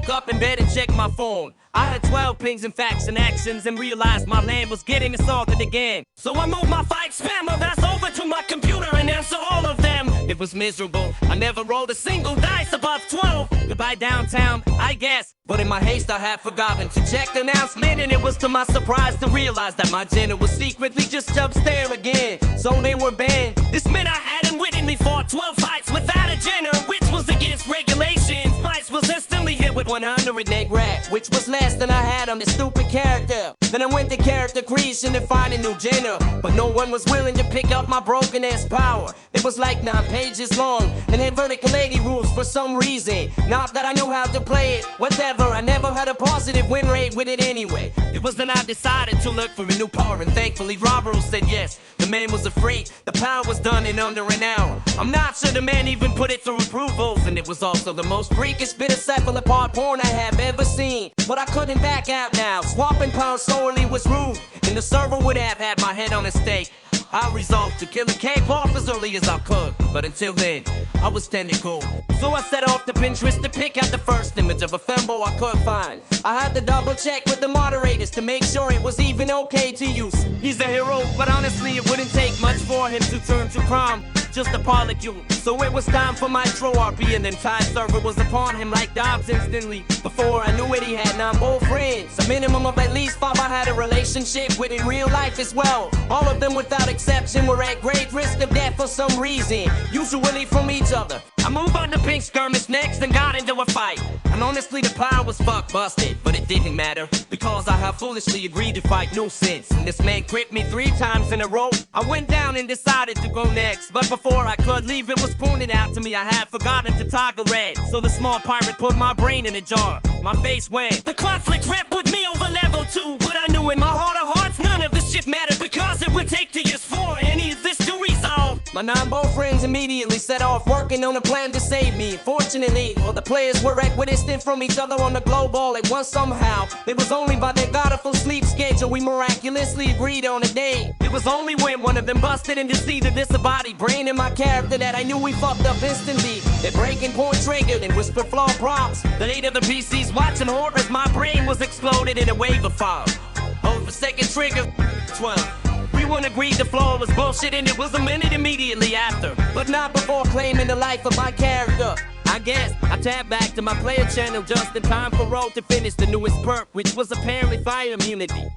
woke up in bed and checked my phone. I had 12 pings and facts and actions and realized my land was getting assaulted again. So I moved my fight spammer that's over to my computer and answer all of them. It was miserable. I never rolled a single dice above 12. Goodbye downtown, I guess. But in my haste I had forgotten to check the announcement, and it was to my surprise to realize that my dinner was secretly just upstairs again. So they were banned. This meant I hadn't wittingly fought 12 fights without a dinner, which was against regulations. Spice was instantly hit with 100 neck rap, which was less than I had on this stupid character. Then I went to character creation to find a new genre, but no one was willing to pick up my broken ass power. It was like 9 pages long and had vertical 80 rules for some reason. Not that I knew how to play it, whatever. I never had a positive win rate with it anyway. It was then I decided to look for a new power, and thankfully Robert said yes. The man was afraid the power was done in under an hour. I'm not sure the man even put it through approvals, and it was also the most freakish bit of cephalopod porn I have ever seen. But I couldn't back out now. Swapping power solely was rude, and the server would have had my head on a stake. I resolved to kill a cake off as early as I could, but until then, I was standing cool. So I set off to Pinterest to pick out the first image of a fembo I could find. I had to double check with the moderators to make sure it was even okay to use. He's a hero, but honestly it wouldn't take much for him to turn to crime. Just a polycule. So it was time for my intro RP, and the entire server was upon him like dogs instantly. Before I knew it, he had 9 bold friends, a minimum of at least 5 I had a relationship with in real life as well. All of them without exception were at great risk of death for some reason, usually from each other. I moved on to pink skirmish next and got into a fight. And honestly the power was fuck busted, but it didn't matter, because I had foolishly agreed to fight nuisance. And this man crit me 3 times in a row. I went down and decided to go next, but before I could leave it was pointed out to me I had forgotten to toggle red. So the small pirate put my brain in a jar. My face went, the conflict rep with me over level 2. But I knew in my heart of hearts none of this shit mattered, because it would take to years for any of this to resolve. My 9 bold friends immediately set off working on a plan to save me. Fortunately, all the players were equidistant from each other on the globe all at once somehow. It was only by their godful sleep schedule we miraculously agreed on a day. It was only when one of them busted in to see the disembodied brain in my character that I knew we fucked up instantly. The breaking point triggered and whispered flawed prompts. The 8 of the PCs watching horror as my brain was exploded in a wave of fire. Over second trigger, 12. Everyone agreed the floor was bullshit, and it was a minute immediately after. But not before claiming the life of my character. I guess I tapped back to my player channel just in time for Roll to finish the newest perk, which was apparently fire immunity.